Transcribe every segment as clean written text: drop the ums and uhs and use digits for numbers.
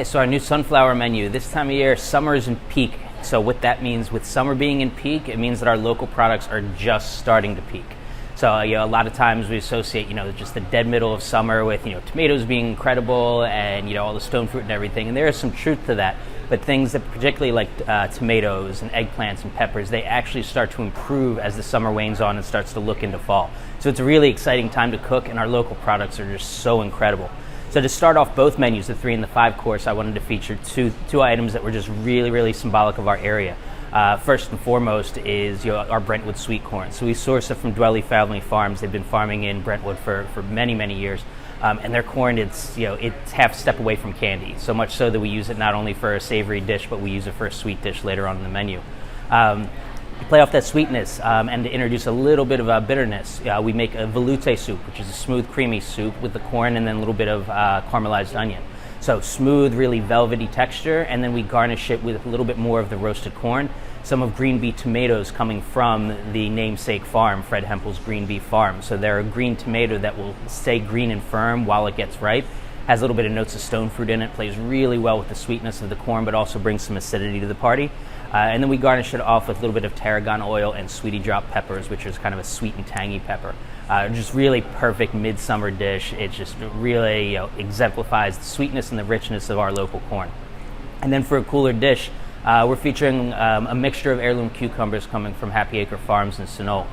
So our new sunflower menu, this time of year, summer is in peak. So what that means, with summer being in peak, it means that our local products are just starting to peak. So a lot of times we associate, just the dead middle of summer with, tomatoes being incredible and, all the stone fruit and everything. And there is some truth to that. But things that particularly like tomatoes and eggplants and peppers, they actually start to improve as the summer wanes on and starts to look into fall. So it's a really exciting time to cook, and our local products are just so incredible. So to start off both menus, the 3 and the 5 course, I wanted to feature two items that were just really, really symbolic of our area. First and foremost is our Brentwood sweet corn. So we source it from Dwelly Family Farms. They've been farming in Brentwood for many, many years. And their corn, it's half a step away from candy. So much so that we use it not only for a savory dish, but we use it for a sweet dish later on in the menu. To play off that sweetness and to introduce a little bit of bitterness, we make a veloute soup, which is a smooth, creamy soup with the corn and then a little bit of caramelized onion. So smooth, really velvety texture, and then we garnish it with a little bit more of the roasted corn, some of green beet tomatoes coming from the namesake farm, Fred Hempel's Green Beef Farm. So they're a green tomato that will stay green and firm while it gets ripe, has a little bit of notes of stone fruit in it, plays really well with the sweetness of the corn, but also brings some acidity to the party. And then we garnish it off with a little bit of tarragon oil and sweetie drop peppers, which is kind of a sweet and tangy pepper. Just really perfect midsummer dish. It just really exemplifies the sweetness and the richness of our local corn. And then for a cooler dish, we're featuring a mixture of heirloom cucumbers coming from Happy Acre Farms in Sunol.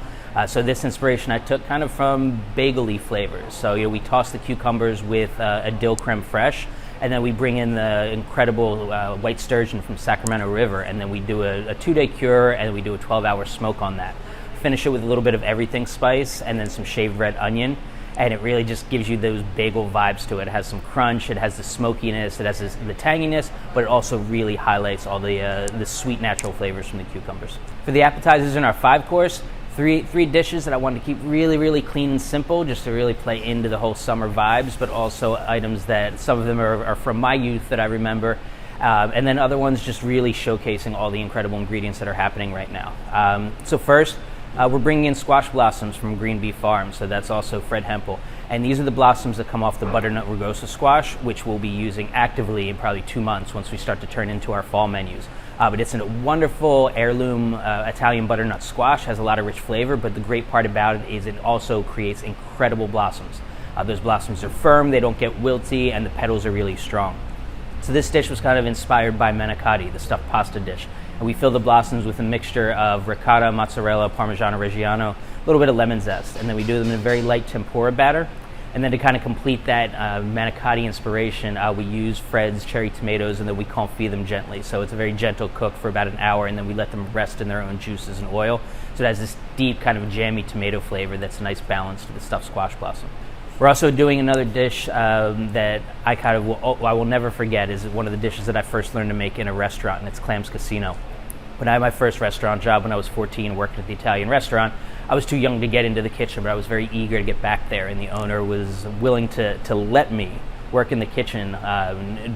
So this inspiration I took kind of from bagel-y flavors. So we toss the cucumbers with a dill creme fraiche, and then we bring in the incredible white sturgeon from Sacramento River, and then we do a 2-day cure, and we do a 12-hour smoke on that. Finish it with a little bit of everything spice and then some shaved red onion, and it really just gives you those bagel vibes to it. It has some crunch, it has the smokiness, it has the tanginess, but it also really highlights all the sweet natural flavors from the cucumbers. For the appetizers in our 5 course, three dishes that I wanted to keep really, really clean and simple, just to really play into the whole summer vibes, but also items that some of them are from my youth that I remember, and then other ones just really showcasing all the incredible ingredients that are happening right now. So first, we're bringing in squash blossoms from Green Beef Farm, so that's also Fred Hempel. And these are the blossoms that come off the butternut rugosa squash, which we'll be using actively in probably 2 months once we start to turn into our fall menus. But it's a wonderful heirloom Italian butternut squash, has a lot of rich flavor, but the great part about it is it also creates incredible blossoms. Those blossoms are firm, they don't get wilty, and the petals are really strong. So this dish was kind of inspired by manicotti, the stuffed pasta dish. And we fill the blossoms with a mixture of ricotta, mozzarella, Parmigiano Reggiano, a little bit of lemon zest, and then we do them in a very light tempura batter. And then to kind of complete that manicotti inspiration, we use Fred's cherry tomatoes, and then we confit them gently. So it's a very gentle cook for about an hour, and then we let them rest in their own juices and oil. So it has this deep kind of jammy tomato flavor that's a nice balance to the stuffed squash blossom. We're also doing another dish that I will never forget. Is one of the dishes that I first learned to make in a restaurant, and it's clams casino. When I had my first restaurant job when I was 14, working at the Italian restaurant, I was too young to get into the kitchen, but I was very eager to get back there, and the owner was willing to let me work in the kitchen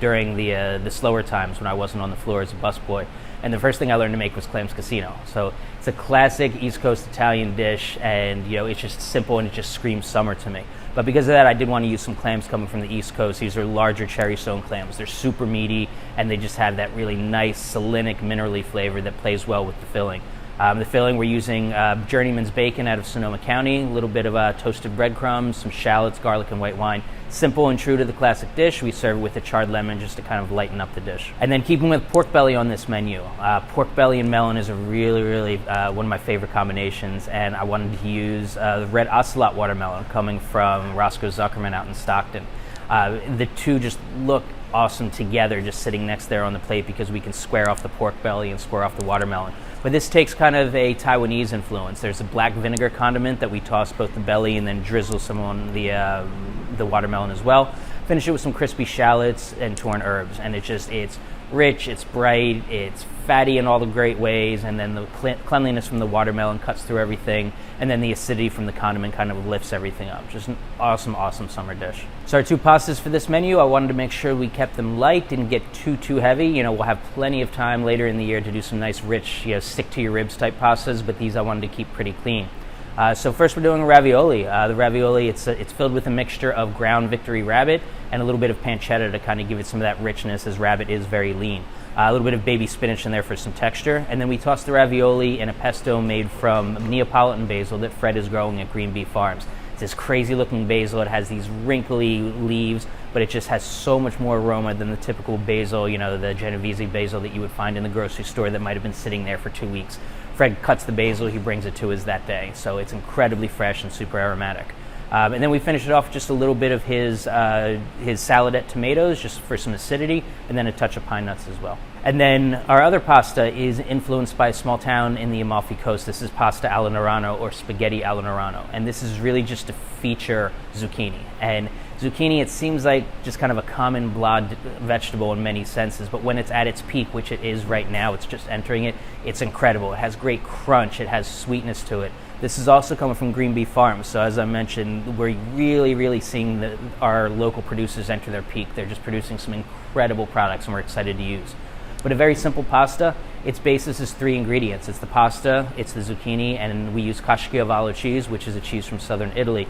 during the slower times when I wasn't on the floor as a busboy. And the first thing I learned to make was clams casino. So it's a classic East Coast Italian dish, and it's just simple and it just screams summer to me. But because of that, I did want to use some clams coming from the East Coast. These are larger cherry stone clams. They're super meaty, and they just have that really nice salinic, minerally flavor that plays well with the filling. The filling, we're using Journeyman's bacon out of Sonoma County, a little bit of toasted breadcrumbs, some shallots, garlic, and white wine. Simple and true to the classic dish. We serve it with a charred lemon just to kind of lighten up the dish. And then keeping with pork belly on this menu, pork belly and melon is a really, really one of my favorite combinations, and I wanted to use the red ocelot watermelon coming from Roscoe Zuckerman out in Stockton. The two just look awesome together, just sitting next there on the plate, because we can square off the pork belly and square off the watermelon. But this takes kind of a Taiwanese influence. There's a black vinegar condiment that we toss both the belly and then drizzle some on the watermelon as well. Finish it with some crispy shallots and torn herbs, and it's rich, it's bright, it's fatty in all the great ways, and then the cleanliness from the watermelon cuts through everything, and then the acidity from the condiment kind of lifts everything up. Just an awesome, awesome summer dish. So our 2 pastas for this menu, I wanted to make sure we kept them light, didn't get too heavy. We'll have plenty of time later in the year to do some nice, rich, stick to your ribs type pastas, but these I wanted to keep pretty clean. So first we're doing a ravioli. The ravioli, it's filled with a mixture of ground Victory rabbit and a little bit of pancetta to kind of give it some of that richness, as rabbit is very lean. A little bit of baby spinach in there for some texture, and then we toss the ravioli in a pesto made from Neapolitan basil that Fred is growing at Green Bee Farms. It's this crazy looking basil. It has these wrinkly leaves, but it just has so much more aroma than the typical basil, the Genovese basil that you would find in the grocery store that might have been sitting there for 2 weeks. Fred cuts the basil, he brings it to us that day, so it's incredibly fresh and super aromatic. And then we finish it off with just a little bit of his saladette tomatoes, just for some acidity, and then a touch of pine nuts as well. And then our other pasta is influenced by a small town in the Amalfi Coast. This is pasta alla Norano, or spaghetti alla Norano, and this is really just to feature zucchini. And zucchini, it seems like just kind of a common blah vegetable in many senses, but when it's at its peak, which it is right now, it's just entering it, it's incredible. It has great crunch, it has sweetness to it. This is also coming from Green Bee Farms, so as I mentioned, we're really seeing our local producers enter their peak. They're just producing some incredible products, and we're excited to use. But a very simple pasta. Its basis is 3 ingredients. It's the pasta, it's the zucchini, and we use caciocavallo cheese, which is a cheese from southern Italy.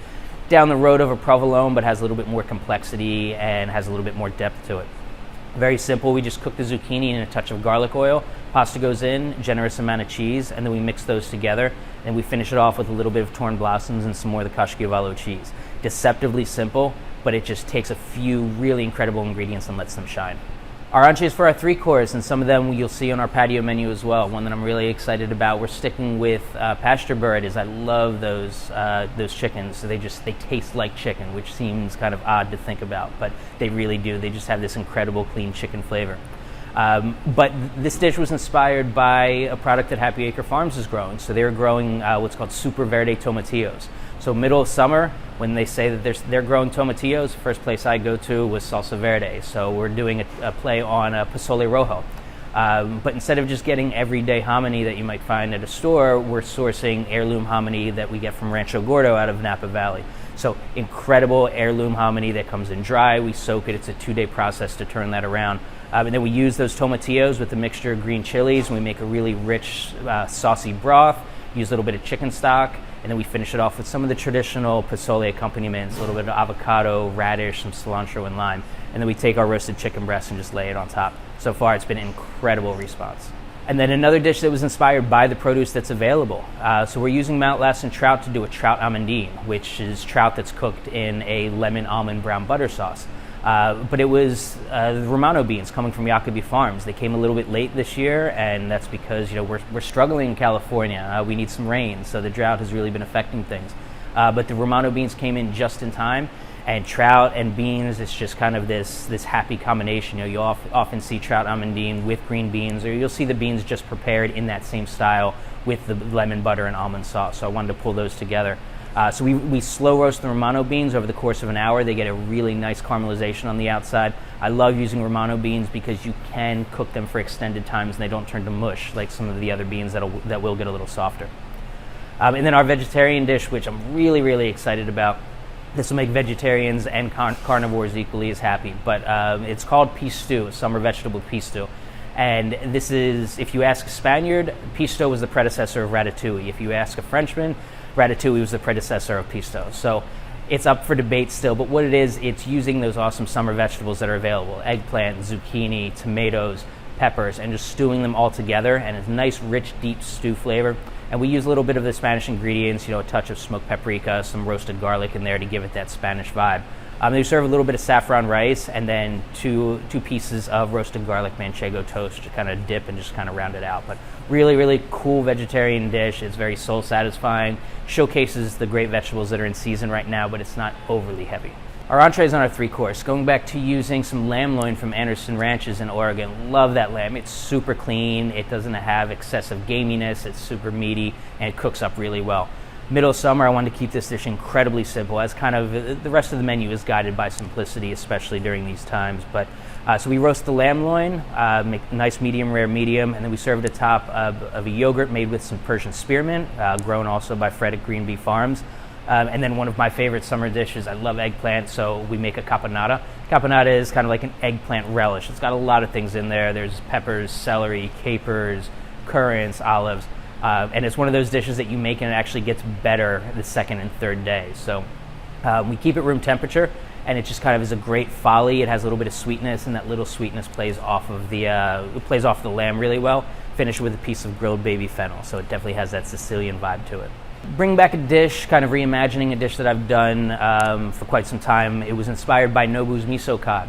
Down the road of a provolone, but has a little bit more complexity and has a little bit more depth to it. Very simple. We just cook the zucchini in a touch of garlic oil. Pasta goes in, generous amount of cheese, and then we mix those together. And we finish it off with a little bit of torn blossoms and some more of the caciocavallo cheese. Deceptively simple, but it just takes a few really incredible ingredients and lets them shine. Our entrees for our 3-course, and some of them you'll see on our patio menu as well. One that I'm really excited about, we're sticking with pasture bird. I love those chickens. So they taste like chicken, which seems kind of odd to think about, but they really do. They just have this incredible clean chicken flavor. But this dish was inspired by a product that Happy Acre Farms is growing. So they're growing what's called Super Verde Tomatillos. So middle of summer, when they say that they're growing tomatillos, the first place I go to was Salsa Verde. So we're doing a play on pozole rojo. But instead of just getting everyday hominy that you might find at a store, we're sourcing heirloom hominy that we get from Rancho Gordo out of Napa Valley. So incredible heirloom hominy that comes in dry. We soak it. It's a 2-day process to turn that around. And then we use those tomatillos with a mixture of green chilies, and we make a really rich, saucy broth, use a little bit of chicken stock, and then we finish it off with some of the traditional pozole accompaniments, a little bit of avocado, radish, some cilantro, and lime. And then we take our roasted chicken breast and just lay it on top. So far, it's been an incredible response. And then another dish that was inspired by the produce that's available. So we're using Mount Lassen trout to do a trout amandine, which is trout that's cooked in a lemon almond brown butter sauce. But it was the Romano beans coming from Jacobi Farms. They came a little bit late this year, and that's because we're struggling in California. We need some rain, so the drought has really been affecting things. But the Romano beans came in just in time, and trout and beans, it's just kind of this happy combination. You'll often see trout amandine with green beans, or you'll see the beans just prepared in that same style with the lemon butter and almond sauce. So I wanted to pull those together. So we slow roast the Romano beans over the course of an hour. They get a really nice caramelization on the outside. I love using Romano beans because you can cook them for extended times and they don't turn to mush like some of the other beans that will get a little softer. And then our vegetarian dish, which I'm really excited about. This will make vegetarians and carnivores equally as happy. But it's called pisto, a summer vegetable pisto. And this is, if you ask a Spaniard, pisto was the predecessor of ratatouille. If you ask a Frenchman, ratatouille was the predecessor of pisto. So it's up for debate still, but what it is, it's using those awesome summer vegetables that are available: eggplant, zucchini, tomatoes, peppers, and just stewing them all together, and it's a nice, rich, deep stew flavor. And we use a little bit of the Spanish ingredients, a touch of smoked paprika, some roasted garlic in there to give it that Spanish vibe. They serve a little bit of saffron rice and then two pieces of roasted garlic manchego toast to kind of dip and just kind of round it out. But really cool vegetarian dish. It's very soul satisfying, showcases the great vegetables that are in season right now, but it's not overly heavy. Our entrees on our 3-course, going back to using some lamb loin from Anderson Ranches in Oregon. Love that lamb. It's super clean. It doesn't have excessive gaminess. It's super meaty, and it cooks up really well. Middle of summer, I wanted to keep this dish incredibly simple, as kind of the rest of the menu is guided by simplicity, especially during these times. But so we roast the lamb loin, make nice medium rare medium, and then we serve it atop of a yogurt made with some Persian spearmint, grown also by Fred at Green Bee Farms. And then one of my favorite summer dishes, I love eggplant, so we make a caponata. Caponata is kind of like an eggplant relish. It's got a lot of things in there. There's peppers, celery, capers, currants, olives. And it's one of those dishes that you make and it actually gets better the second and third day. So we keep it room temperature, and it just kind of is a great folly. It has a little bit of sweetness, and that little sweetness plays off of the lamb really well. Finish with a piece of grilled baby fennel, so it definitely has that Sicilian vibe to it. Bring back a dish, kind of reimagining a dish that I've done for quite some time. It was inspired by Nobu's Miso cod.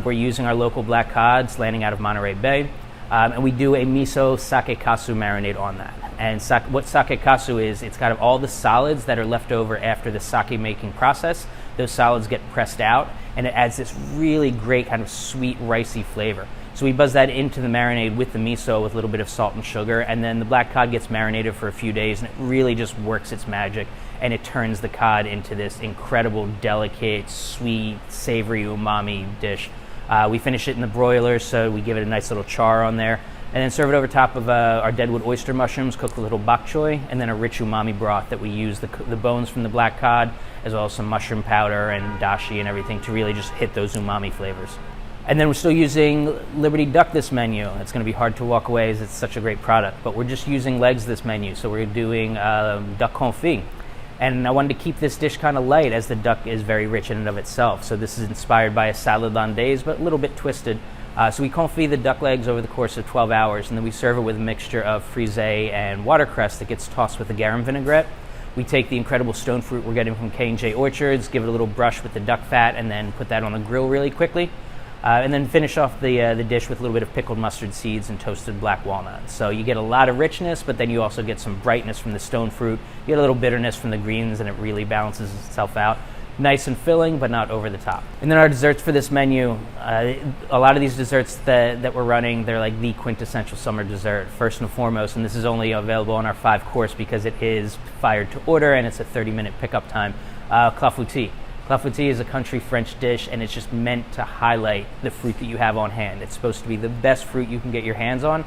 We're using our local black cods landing out of Monterey Bay, and we do a miso sake kasu marinade on that. And what sake kasu is, it's kind of all the solids that are left over after the sake making process. Those solids get pressed out, and it adds this really great kind of sweet, ricey flavor. So we buzz that into the marinade with the miso with a little bit of salt and sugar, and then the black cod gets marinated for a few days, and it really just works its magic, and it turns the cod into this incredible, delicate, sweet, savory umami dish. We finish it in the broiler, so we give it a nice little char on there, and then serve it over top of our deadwood oyster mushrooms cooked with a little bok choy, and then a rich umami broth that we use the bones from the black cod, as well as some mushroom powder and dashi and everything to really just hit those umami flavors. And then we're still using Liberty Duck this menu. It's going to be hard to walk away as it's such a great product, but we're just using legs this menu. So we're doing duck confit. And I wanted to keep this dish kind of light as the duck is very rich in and of itself. So this is inspired by a salad hollandaise, but a little bit twisted. So we confit the duck legs over the course of 12 hours, and then we serve it with a mixture of frisée and watercress that gets tossed with a garum vinaigrette. We take the incredible stone fruit we're getting from K&J Orchards, give it a little brush with the duck fat, and then put that on the grill really quickly. And then finish off the dish with a little bit of pickled mustard seeds and toasted black walnuts. So you get a lot of richness, but then you also get some brightness from the stone fruit. You get a little bitterness from the greens, and it really balances itself out. Nice and filling, but not over the top. And then our desserts for this menu, a lot of these desserts that we're running, they're like the quintessential summer dessert, first and foremost, and this is only available on our 5-course because it is fired to order and it's a 30-minute pickup time. Clafoutis. Clafoutis is a country French dish, and it's just meant to highlight the fruit that you have on hand. It's supposed to be the best fruit you can get your hands on,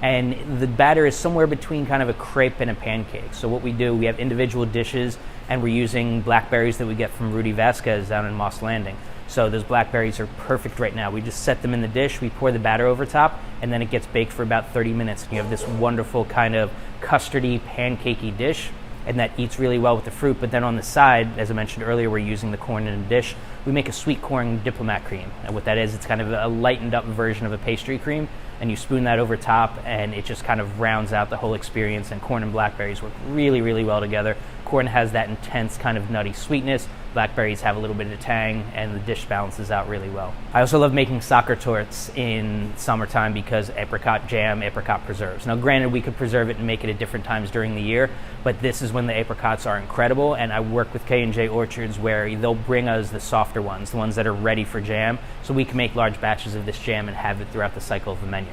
and the batter is somewhere between kind of a crepe and a pancake. So what we do, we have individual dishes, and we're using blackberries that we get from Rudy Vasquez down in Moss Landing. So those blackberries are perfect right now. We just set them in the dish, we pour the batter over top, and then it gets baked for about 30 minutes. And you have this wonderful kind of custardy, pancakey dish, and that eats really well with the fruit. But then on the side, as I mentioned earlier, we're using the corn in a dish. We make a sweet corn Diplomat cream, and what that is, it's kind of a lightened up version of a pastry cream, and you spoon that over top, and it just kind of rounds out the whole experience, and corn and blackberries work really, really well together. Corn has that intense kind of nutty sweetness, blackberries have a little bit of tang, and the dish balances out really well. I also love making soccer torts in summertime because apricot jam, apricot preserves. Now granted, we could preserve it and make it at different times during the year, but this is when the apricots are incredible, and I work with K&J Orchards where they'll bring us the softer ones, the ones that are ready for jam, so we can make large batches of this jam and have it throughout the cycle of the menu.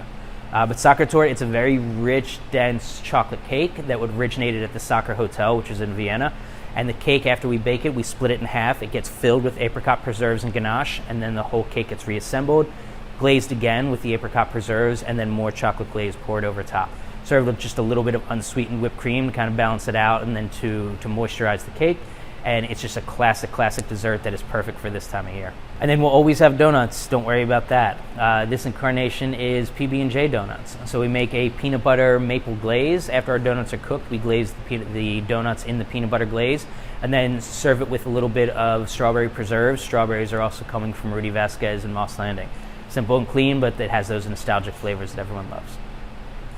But soccer tort, it's a very rich, dense chocolate cake that would originated at the Soccer Hotel, which is in Vienna. And the cake, after we bake it, we split it in half. It gets filled with apricot preserves and ganache, and then the whole cake gets reassembled, glazed again with the apricot preserves, and then more chocolate glaze poured over top. Served with just a little bit of unsweetened whipped cream to kind of balance it out, and then to moisturize the cake. And it's just a classic dessert that is perfect for this time of year. And then we'll always have donuts. Don't worry about that. This incarnation is PB&J donuts. So we make a peanut butter maple glaze. After our donuts are cooked, we glaze the donuts in the peanut butter glaze, and then serve it with a little bit of strawberry preserves. Strawberries are also coming from Rudy Vasquez and Moss Landing. Simple and clean, but it has those nostalgic flavors that everyone loves.